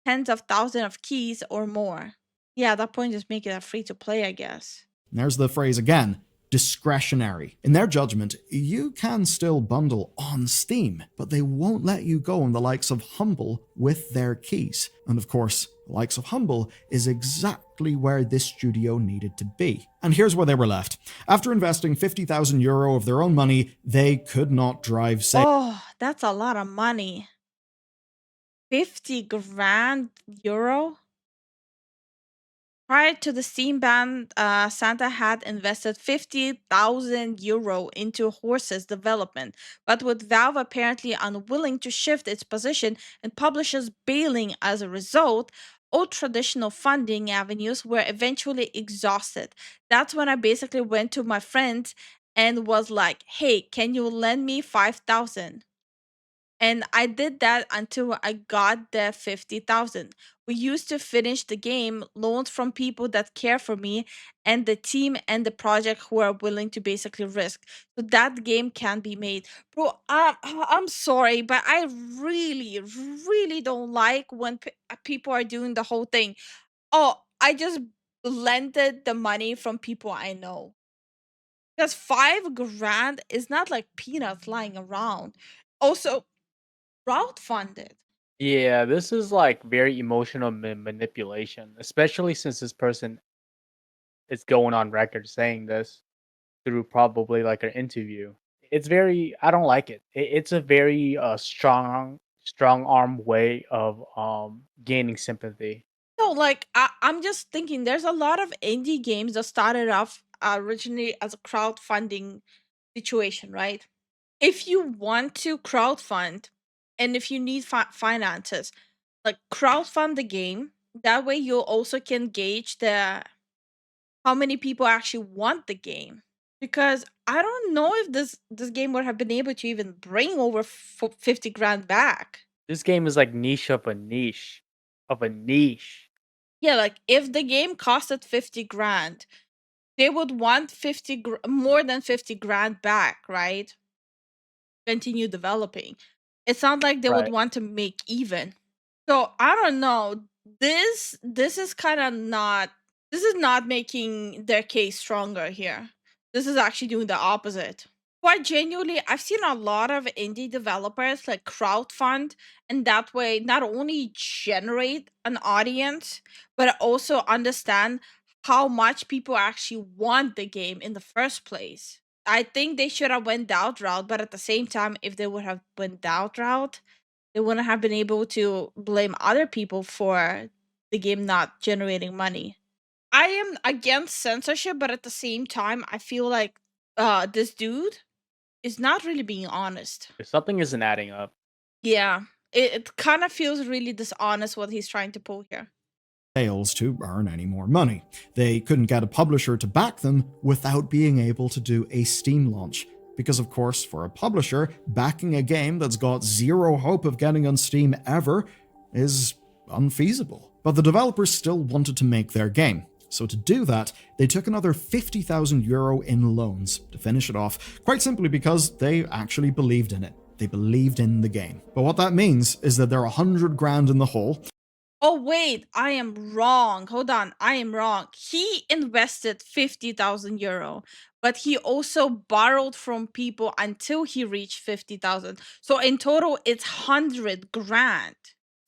Speaker 2: tens of thousands of keys or more. Yeah, at that point, just make it a free to play, I guess.
Speaker 4: There's the phrase again, discretionary. In their judgment, you can still bundle on Steam, but they won't let you go on the likes of Humble with their keys. And of course, the likes of Humble is exactly where this studio needed to be. And here's where they were left. After investing €50,000 of their own money, they could not drive sales.
Speaker 2: Oh, that's a lot of money. 50 grand euro? Prior to the Steam ban, Santa had invested €50,000 into Horse's development, but with Valve apparently unwilling to shift its position and publishers bailing as a result, all traditional funding avenues were eventually exhausted. That's when I basically went to my friends and was like, "Hey, can you lend me 5,000?" And I did that until I got the 50,000. We used to finish the game loans from people that care for me and the team and the project who are willing to basically risk. So that game can be made. Bro, I'm sorry, but I really, really don't like when people are doing the whole thing. Oh, I just lended the money from people I know. Because 5 grand is not like peanuts lying around. Also, crowdfunded.
Speaker 3: Yeah, this is like very emotional manipulation, especially since this person is going on record saying this through probably like an interview. It's very, I don't like it. It's a very strong arm way of gaining sympathy.
Speaker 2: No, like I'm just thinking there's a lot of indie games that started off originally as a crowdfunding situation, right? If you want to crowdfund and if you need finances, like crowdfund the game. That way you also can gauge the how many people actually want the game. Because I don't know if this game would have been able to even bring over 50 grand back.
Speaker 3: This game is like niche of a niche of a niche.
Speaker 2: Yeah, like if the game costed 50 grand, they would want more than 50 grand back, right? Continue developing. It's not like they would
Speaker 3: Right.
Speaker 2: want to make even. So I don't know. This is kind of not this is not making their case stronger here. This is actually doing the opposite. Quite genuinely, I've seen a lot of indie developers like crowdfund and that way not only generate an audience, but also understand how much people actually want the game in the first place. I think they should have went that route, but at the same time, if they would have went that route, they wouldn't have been able to blame other people for the game not generating money. I am against censorship, but at the same time, I feel like this dude is not really being honest.
Speaker 3: Something isn't adding up.
Speaker 2: Yeah, it kind of feels really dishonest what he's trying to pull here.
Speaker 4: Sales to earn any more money. They couldn't get a publisher to back them without being able to do a Steam launch. Because, of course, for a publisher, backing a game that's got zero hope of getting on Steam ever is unfeasible. But the developers still wanted to make their game. So to do that, they took another €50,000 in loans to finish it off, quite simply because they actually believed in it. They believed in the game. But what that means is that they're 100 grand in the hole.
Speaker 2: Oh, wait, I am wrong. Hold on, I am wrong. He invested €50,000, but he also borrowed from people until he reached 50,000. So in total, it's 100 grand.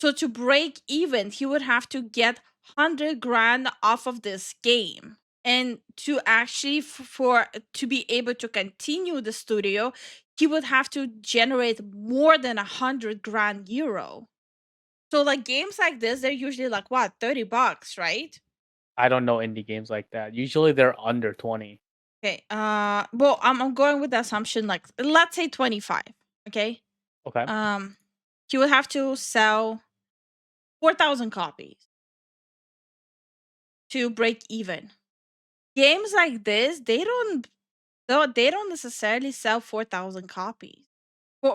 Speaker 2: So to break even, he would have to get 100 grand off of this game. And to actually, for to be able to continue the studio, he would have to generate more than 100 grand euro. So like games like this, they're usually like what, $30, right?
Speaker 3: I don't know indie games like that. Usually they're under 20.
Speaker 2: Okay. Well, I'm going with the assumption like let's say 25. Okay.
Speaker 3: Okay.
Speaker 2: Um, he would have to sell 4,000 copies to break even. Games like this, they don't necessarily sell 4,000 copies.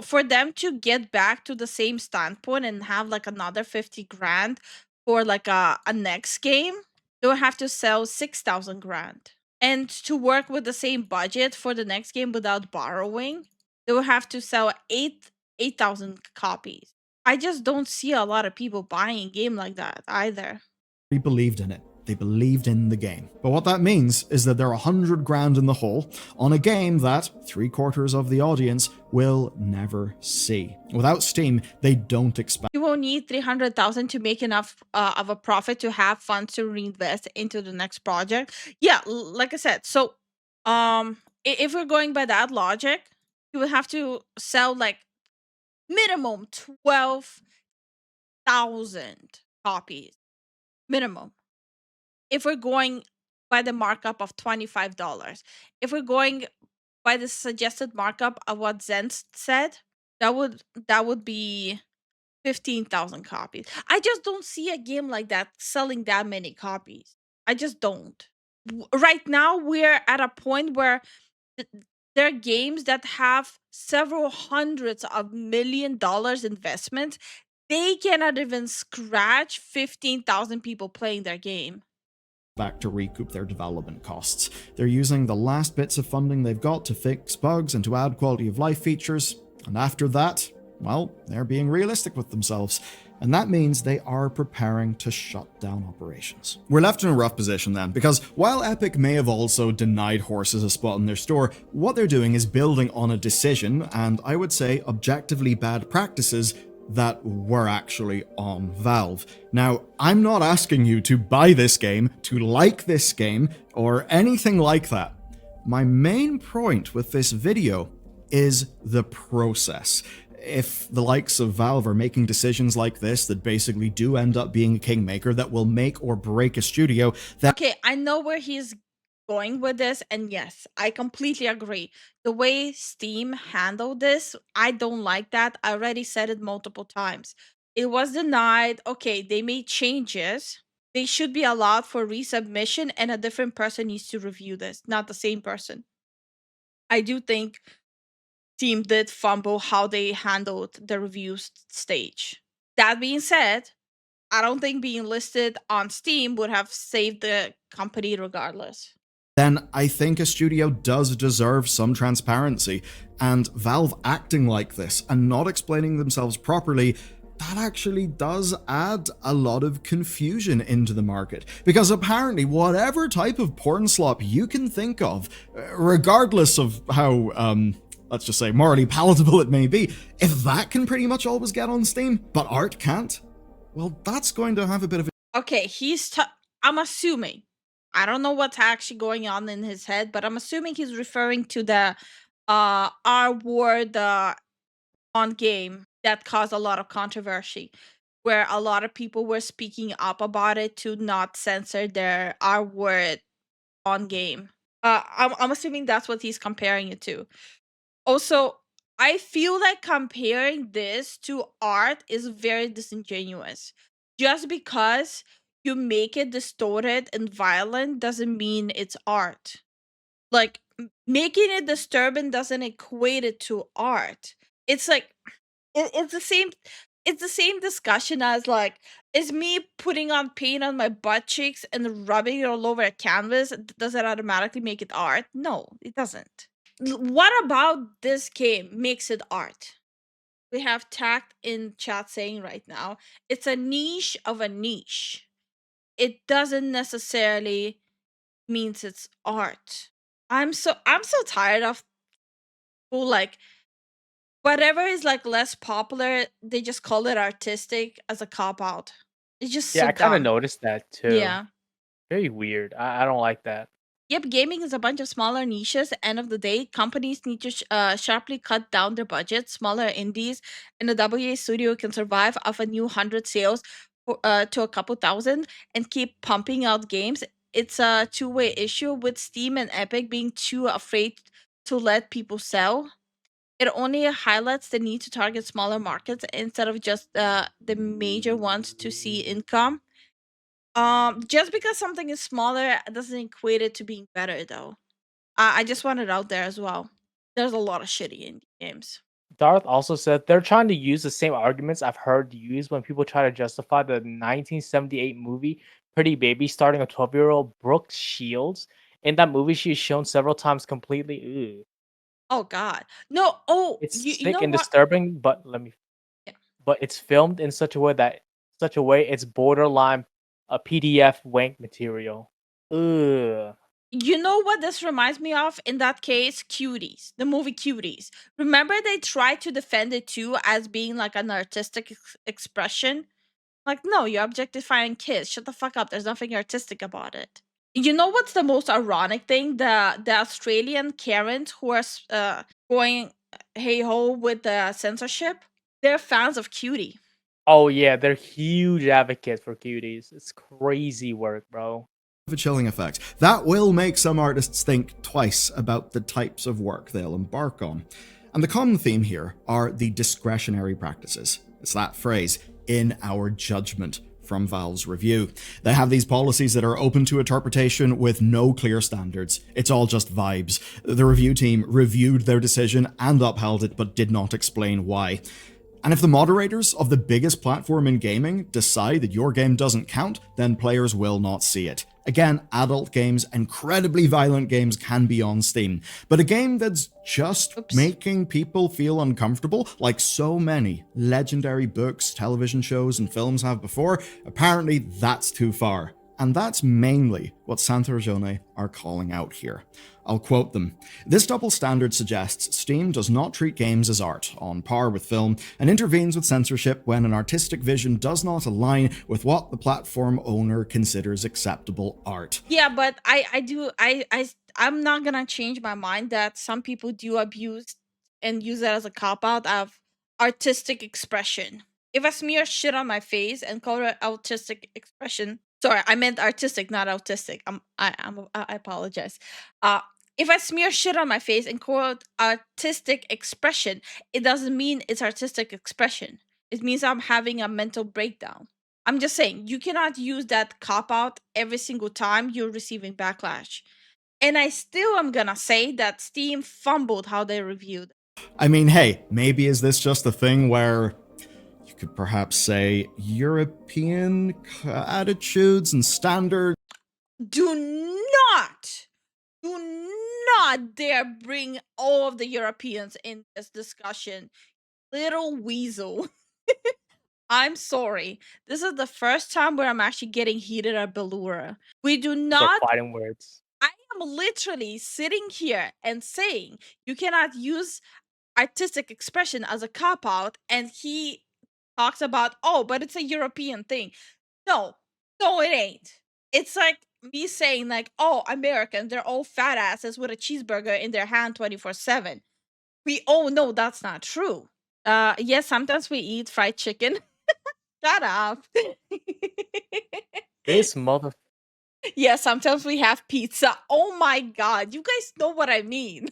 Speaker 2: For them to get back to the same standpoint and have like another 50 grand for like a next game, they would have to sell 6,000 grand. And to work with the same budget for the next game without borrowing, they would have to sell 8,000 copies. I just don't see a lot of people buying a game like that either.
Speaker 4: They believed in it. They believed in the game. But what that means is that they're 100 grand in the hole on a game that 3/4 of the audience will never see. Without Steam, they don't expect.
Speaker 2: You won't need 300,000 to make enough of a profit to have funds to reinvest into the next project. Yeah, like I said. So, if we're going by that logic, you would have to sell like minimum 12,000 copies. Minimum. If we're going by the markup of $25. If we're going by the suggested markup of what Zen said, that would be 15,000 copies. I just don't see a game like that selling that many copies. I just don't. Right now, we're at a point where th- there are games that have several hundreds of $1 million investment. They cannot even scratch 15,000 people playing their game.
Speaker 4: Back to recoup their development costs. They're using the last bits of funding they've got to fix bugs and to add quality of life features, and after that, well, they're being realistic with themselves, and that means they are preparing to shut down operations. We're left in a rough position then, because while Epic may have also denied horses a spot in their store, what they're doing is building on a decision, and I would say objectively bad practices that were actually on Valve. Now, I'm not asking you to buy this game, to like this game, or anything like that. My main point with this video is the process. If the likes of Valve are making decisions like this that basically do end up being a kingmaker that will make or break a studio, that
Speaker 2: Okay, I know where he's going with this, and yes, I completely agree. The way Steam handled this, I don't like that. I already said it multiple times. It was denied. Okay, they made changes. They should be allowed for resubmission, and a different person needs to review this, not the same person. I do think Steam did fumble how they handled the review stage. That being said, I don't think being listed on Steam would have saved the company regardless.
Speaker 4: then I think a studio does deserve some transparency, and Valve acting like this and not explaining themselves properly, that actually does add a lot of confusion into the market. Because apparently, whatever type of porn slop you can think of, regardless of how, let's just say, morally palatable it may be, if that can pretty much always get on Steam, but art can't, well, that's going to have a bit of a
Speaker 2: Okay, I'm assuming. I don't know what's actually going on in his head, but I'm assuming he's referring to the R word on game that caused a lot of controversy, where a lot of people were speaking up about it to not censor their R word on game. I'm assuming that's what he's comparing it to. Also, I feel like comparing this to art is very disingenuous. Just because you make it distorted and violent doesn't mean it's art. Like making it disturbing doesn't equate it to art. It's like it's the same. It's the same discussion as like, is me putting on paint on my butt cheeks and rubbing it all over a canvas, does it automatically make it art? No, it doesn't. What about this game makes it art? We have Tact in chat saying right now, it's a niche of a niche. It doesn't necessarily means it's art. I'm so tired of people like whatever is like less popular, they just call it artistic as a cop out. It's just
Speaker 3: Yeah,
Speaker 2: so
Speaker 3: I kind of
Speaker 2: dumb.
Speaker 3: noticed that too.
Speaker 2: Yeah.
Speaker 3: Very weird. I don't like that.
Speaker 2: Yep, gaming is a bunch of smaller niches. End of the day, companies need to sharply cut down their budgets. Smaller indies and a WA studio can survive off a new 100 sales to a couple thousand and keep pumping out games. It's a two-way issue with Steam and Epic being too afraid to let people sell. It only highlights the need to target smaller markets instead of just the major ones to see income. Just because something is smaller doesn't equate it to being better, though. I just want it out there as well. There's a lot of shitty indie games.
Speaker 3: Darth also said they're trying to use the same arguments I've heard used when people try to justify the 1978 movie Pretty Baby starting a 12-year-old Brooke Shields. In that movie, she is shown several times completely. Ew.
Speaker 2: Oh God, no. Oh,
Speaker 3: It's
Speaker 2: you
Speaker 3: sick
Speaker 2: know
Speaker 3: and
Speaker 2: what?
Speaker 3: disturbing,
Speaker 2: Yeah.
Speaker 3: but it's filmed in such a way it's borderline a PDF wank material. Ugh.
Speaker 2: You know what this reminds me of? In that case, Cuties, the movie Cuties. Remember they tried to defend it too as being like an artistic expression. Like, no, you're objectifying kids. Shut the fuck up. There's nothing artistic about it. You know what's the most ironic thing? The Australian Karens who are going hey ho with the censorship. They're fans of Cutie.
Speaker 3: Oh yeah, they're huge advocates for cuties. It's crazy work, bro.
Speaker 4: A chilling effect. That will make some artists think twice about the types of work they'll embark on. And the common theme here are the discretionary practices. It's that phrase, in our judgment, from Valve's review. They have these policies that are open to interpretation with no clear standards. It's all just vibes. The review team reviewed their decision and upheld it, but did not explain why. And if the moderators of the biggest platform in gaming decide that your game doesn't count, then players will not see it. Again, adult games, incredibly violent games can be on Steam, but a game that's just making people feel uncomfortable, like so many legendary books, television shows, and films have before, apparently that's too far. And that's mainly what Santa Ragione are calling out here. I'll quote them. This double standard suggests Steam does not treat games as art, on par with film, and intervenes with censorship when an artistic vision does not align with what the platform owner considers acceptable art.
Speaker 2: Yeah, but I'm not gonna change my mind that some people do abuse and use it as a cop out of artistic expression. If I smear shit on my face and call it artistic expression, sorry, I meant artistic, not autistic. I apologize. Uh, if I smear shit on my face and call it artistic expression, it doesn't mean it's artistic expression. It means I'm having a mental breakdown. I'm just saying, you cannot use that cop out every single time you're receiving backlash. And I still am gonna say that Steam fumbled how they reviewed.
Speaker 4: I mean, hey, maybe is this just a thing where you could perhaps say European attitudes and standards?
Speaker 2: Do not, do not dare bring all of the Europeans in this discussion. Little weasel. I'm sorry. This is the first time where I'm actually getting heated at Ballura. We do
Speaker 3: They're
Speaker 2: not.
Speaker 3: fighting words.
Speaker 2: I am literally sitting here and saying you cannot use artistic expression as a cop out, and he talks about, oh, but it's a European thing. No, no, it ain't. It's like me saying, like, oh, Americans, they're all fat asses with a cheeseburger in their hand 24/7. We all know that's not true. Yes, sometimes we eat fried chicken. Shut up.
Speaker 3: This mother.
Speaker 2: Yeah, sometimes we have pizza. Oh my god, you guys know what I mean.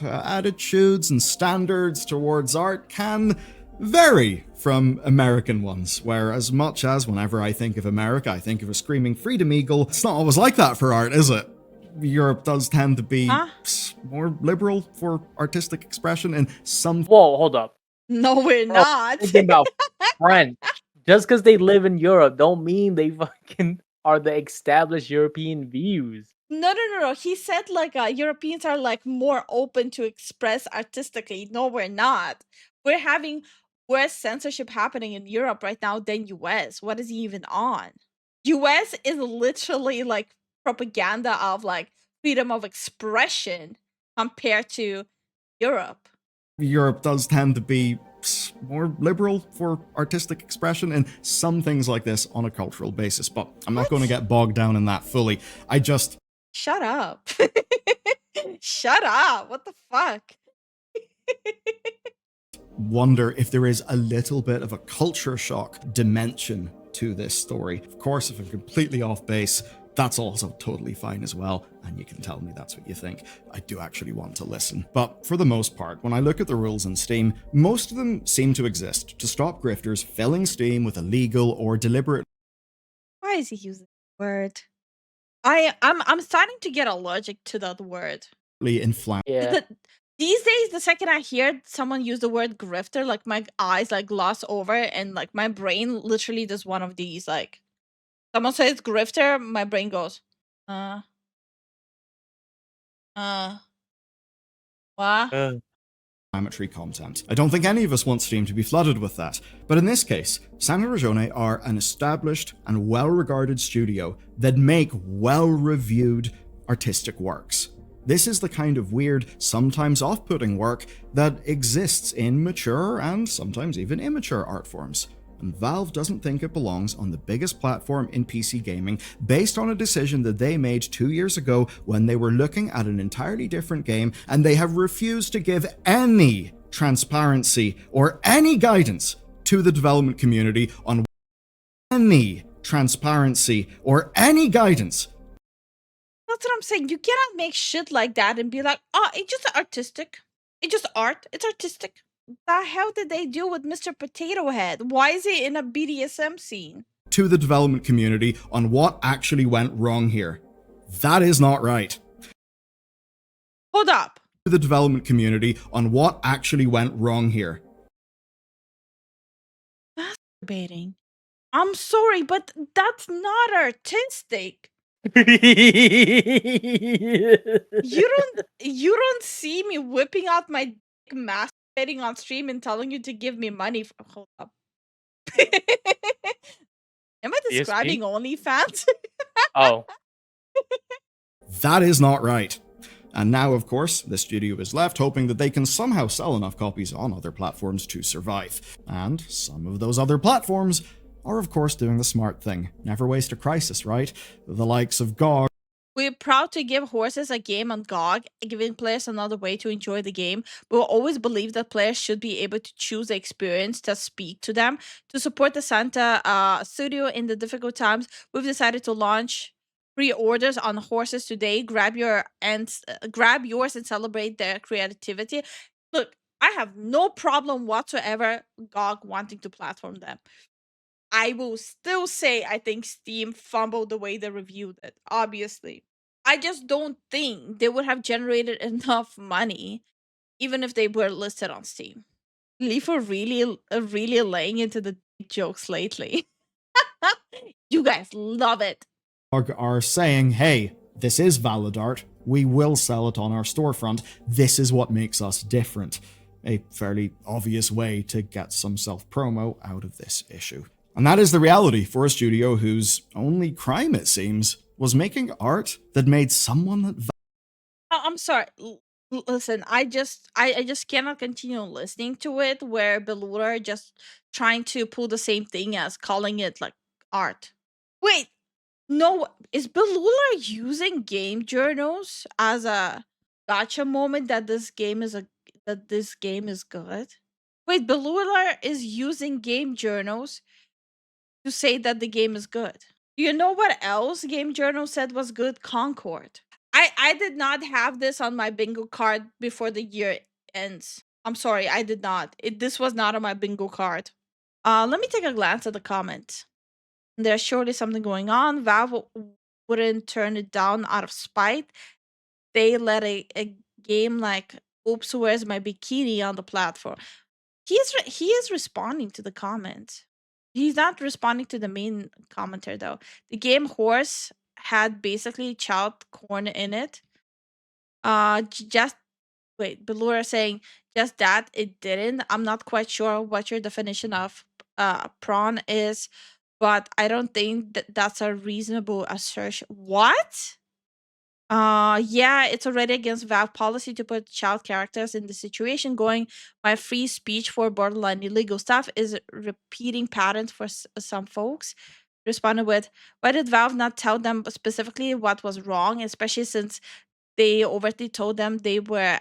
Speaker 4: Attitudes and standards towards art can vary from American ones, where as much as whenever I think of America, I think of a screaming freedom eagle, it's not always like that for art, is it? Europe does tend to be more liberal for artistic expression and some...
Speaker 3: Whoa, hold up.
Speaker 2: No, we're
Speaker 3: Bro,
Speaker 2: not.
Speaker 3: thinking about French. Just because they live in Europe don't mean they fucking are the established European views.
Speaker 2: No. He said like Europeans are like more open to express artistically. No, we're not. We're having worse censorship happening in Europe right now than US. What is he even on? US is literally like propaganda of like freedom of expression compared to Europe.
Speaker 4: Europe does tend to be more liberal for artistic expression and some things like this on a cultural basis, but I'm not going to get bogged down in that fully. I just...
Speaker 2: Shut up. Shut up. What the fuck?
Speaker 4: wonder if there is a little bit of a culture shock dimension to this story. Of course, if I'm completely off base, That's also totally fine as well, and you can tell me that's what you think. I do actually want to listen. But for the most part, when I look at the rules in Steam, most of them seem to exist to stop grifters filling Steam with illegal or deliberate.
Speaker 2: Why is he using the word? I'm starting to get allergic to that word.
Speaker 4: Inflammatory.
Speaker 3: Yeah.
Speaker 2: These days, the second I hear someone use the word grifter, like my eyes like gloss over, and like my brain literally does one of these. Like someone says grifter, my brain goes, what?
Speaker 4: Inflammatory content. I don't think any of us want Steam to be flooded with that, but in this case, Santa Ragione are an established and well-regarded studio that make well-reviewed artistic works. This is the kind of weird, sometimes off-putting work that exists in mature and sometimes even immature art forms. And Valve doesn't think it belongs on the biggest platform in PC gaming based on a decision that they made 2 years ago when they were looking at an entirely different game, and they have refused to give any transparency or any guidance to the development community on any transparency or any guidance.
Speaker 2: That's what I'm saying. You cannot make shit like that and be like, oh, it's just artistic. It's just art. It's artistic. The hell did they do with Mr. Potato Head? Why is he in a BDSM scene?
Speaker 4: To the development community on what actually went wrong here. That is not right.
Speaker 2: Hold up.
Speaker 4: To the development community on what actually went wrong here.
Speaker 2: Masturbating. I'm sorry, but that's not artistic. You don't see me whipping out my dick, masturbating on stream and telling you to give me money. Hold up. Am I describing OnlyFans?
Speaker 3: Oh.
Speaker 4: That is not right. And now, of course, the studio is left hoping that they can somehow sell enough copies on other platforms to survive. And some of those other platforms are, of course, doing the smart thing. Never waste a crisis, right? The likes of GOG.
Speaker 2: We're proud to give horses a game on GOG, giving players another way to enjoy the game, but we'll always believe that players should be able to choose the experience that speak to them. To support the Santa studio in the difficult times, we've decided to launch pre-orders on horses today. Grab yours and celebrate their creativity. Look, I have no problem whatsoever GOG wanting to platform them. I will still say I think Steam fumbled the way they reviewed it, obviously. I just don't think they would have generated enough money even if they were listed on Steam. Lifu really laying into the jokes lately. You guys love it.
Speaker 4: Are saying, hey, this is valid art. We will sell it on our storefront. This is what makes us different. A fairly obvious way to get some self-promo out of this issue. And that is the reality for a studio whose only crime, it seems, was making art that made someone that...
Speaker 2: I'm sorry. Listen, I just cannot continue listening to it where Belura just trying to pull the same thing as calling it like art. Wait, no, is Belula using game journals as a gotcha moment that this game is good? Wait, Belula is using game journals to say that the game is good. Do you know what else Game Journal said was good? Concord. I did not have this on my bingo card before the year ends. I'm sorry, I did not. This was not on my bingo card. Let me take a glance at the comments. There's surely something going on. Valve wouldn't turn it down out of spite. They let a game like Oops, Where's My Bikini on the platform. He is responding to the comments. He's not responding to the main commenter though. The game Horse had basically child corn in it. Just wait, Belura saying just that it didn't. I'm not quite sure what your definition of prawn is, but I don't think that's a reasonable assertion. What? Yeah, it's already against Valve policy to put child characters in the situation. Going by free speech for borderline illegal stuff is repeating patterns for some folks. Responded with, why did Valve not tell them specifically what was wrong, especially since they overtly told them they were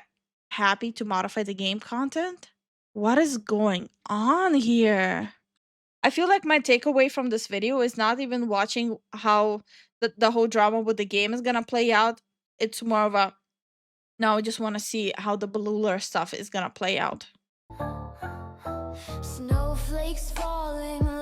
Speaker 2: happy to modify the game content? What is going on here? I feel like my takeaway from this video is not even watching how the whole drama with the game is gonna play out. It's more of a now I just want to see how the Balula stuff is gonna play out.
Speaker 1: Snowflakes falling